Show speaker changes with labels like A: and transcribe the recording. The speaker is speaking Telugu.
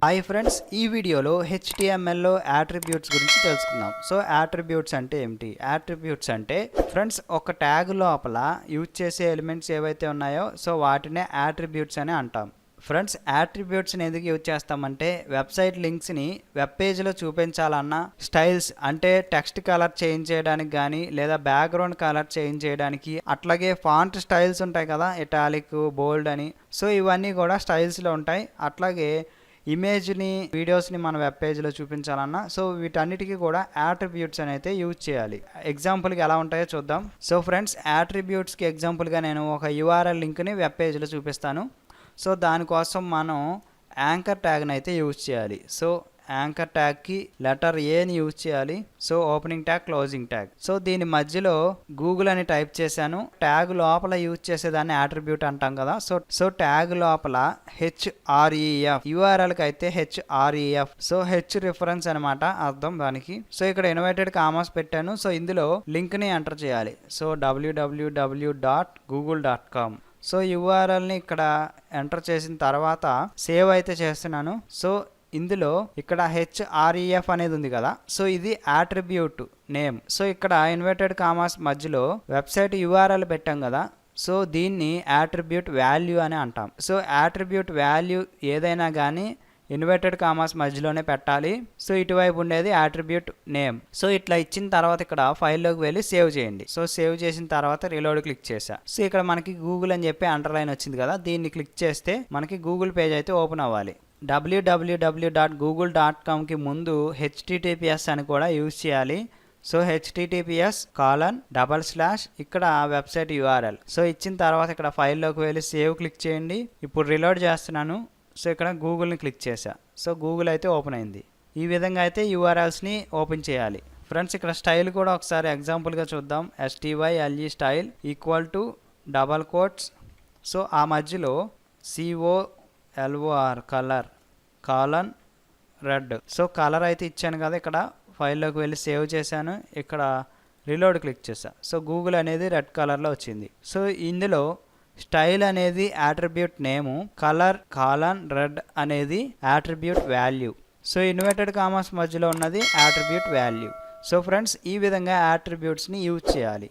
A: హాయ్ ఫ్రెండ్స్, ఈ వీడియోలో HTMLలో యాట్రిబ్యూట్స్ గురించి తెలుసుకుందాం. సో యాట్రిబ్యూట్స్ అంటే ఏమిటి? యాట్రిబ్యూట్స్ అంటే ఫ్రెండ్స్ ఒక ట్యాగ్ లోపల యూజ్ చేసే ఎలిమెంట్స్ ఏవైతే ఉన్నాయో సో వాటినే యాట్రిబ్యూట్స్ అని అంటాం. ఫ్రెండ్స్, యాట్రిబ్యూట్స్ని ఎందుకు యూజ్ చేస్తామంటే వెబ్సైట్ లింక్స్ని వెబ్ పేజ్లో చూపించాలన్నా, స్టైల్స్ అంటే టెక్స్ట్ కలర్ చేంజ్ చేయడానికి కానీ లేదా బ్యాక్గ్రౌండ్ కలర్ చేంజ్ చేయడానికి, అట్లాగే ఫాంట్ స్టైల్స్ ఉంటాయి కదా, ఇటాలిక్, బోల్డ్ అని. సో ఇవన్నీ కూడా స్టైల్స్లో ఉంటాయి. అట్లాగే ఇమేజ్ని, వీడియోస్ని మన వెబ్ పేజ్లో చూపించాలన్నా సో వీటన్నిటికీ కూడా యాట్రిబ్యూట్స్ అని అయితే యూజ్ చేయాలి. ఎగ్జాంపుల్కి ఎలా ఉంటాయో చూద్దాం. సో ఫ్రెండ్స్, యాట్రిబ్యూట్స్కి ఎగ్జాంపుల్గా నేను ఒక URL లింక్ని వెబ్ పేజ్లో చూపిస్తాను. సో దానికోసం మనం యాంకర్ ట్యాగ్ని అయితే యూజ్ చేయాలి. సో యాంకర్ ట్యాగ్కి లెటర్ ఏని యూజ్ చేయాలి. So opening tag, closing tag. So దీని మధ్యలో గూగుల్ అని టైప్ చేశాను. ట్యాగ్ లోపల యూజ్ చేసేదాన్ని యాట్రిబ్యూట్ అంటాం కదా. సో ట్యాగ్ లోపల href, URLకి అయితే href. సో హెచ్ రిఫరెన్స్ అనమాట అర్థం దానికి. సో ఇక్కడ ఇన్వర్టెడ్ కామాస్ పెట్టాను. సో ఇందులో లింక్ని ఎంటర్ చేయాలి. So www.google.com. సో URLని ఇక్కడ ఎంటర్ చేసిన తర్వాత సేవ్ అయితే చేస్తున్నాను. సో ఇందులో ఇక్కడ href అనేది ఉంది కదా, సో ఇది యాట్రిబ్యూట్ నేమ్. సో ఇక్కడ ఇన్వర్టెడ్ కామాస్ మధ్యలో వెబ్సైట్ URL పెట్టాం కదా, సో దీన్ని యాట్రిబ్యూట్ వాల్యూ అని అంటాం. సో యాట్రిబ్యూట్ వాల్యూ ఏదైనా కానీ ఇన్వర్టెడ్ కామాస్ మధ్యలోనే పెట్టాలి. సో ఇటువైపు ఉండేది యాట్రిబ్యూట్ నేమ్. సో ఇట్లా ఇచ్చిన తర్వాత ఇక్కడ ఫైల్లోకి వెళ్ళి సేవ్ చేయండి. సో సేవ్ చేసిన తర్వాత రీలోడ్ క్లిక్ చేసా. సో ఇక్కడ మనకి గూగుల్ అని చెప్పి అండర్లైన్ వచ్చింది కదా, దీన్ని క్లిక్ చేస్తే మనకి గూగుల్ పేజ్ అయితే ఓపెన్ అవ్వాలి. www.google.comకి ముందు HTTPS అని కూడా యూజ్ చేయాలి. సో https:// ఇక్కడ వెబ్సైట్ URL. సో ఇచ్చిన తర్వాత ఇక్కడ ఫైల్లోకి వెళ్ళి సేవ్ క్లిక్ చేయండి. ఇప్పుడు రీలోడ్ చేస్తున్నాను. సో ఇక్కడ గూగుల్ని క్లిక్ చేశా. సో గూగుల్ అయితే ఓపెన్ అయింది. ఈ విధంగా అయితే URLస్ని ఓపెన్ చేయాలి. ఫ్రెండ్స్, ఇక్కడ స్టైల్ కూడా ఒకసారి ఎగ్జాంపుల్గా చూద్దాం. STYLE style equal to double quotes. So ఆ మధ్యలో COLOR colour colon red. So colour అయితే ఇచ్చాను కదా, ఇక్కడ ఫైల్లోకి వెళ్ళి సేవ్ చేశాను. ఇక్కడ రీలోడ్ క్లిక్ చేశా. సో గూగుల్ అనేది రెడ్ కలర్లో వచ్చింది. సో ఇందులో స్టైల్ అనేది attribute name, colour colon red అనేది attribute value. So inverted commas మధ్యలో ఉన్నది యాట్రిబ్యూట్ వాల్యూ. సో ఫ్రెండ్స్, ఈ విధంగా యాట్రిబ్యూట్స్ని యూజ్ చేయాలి.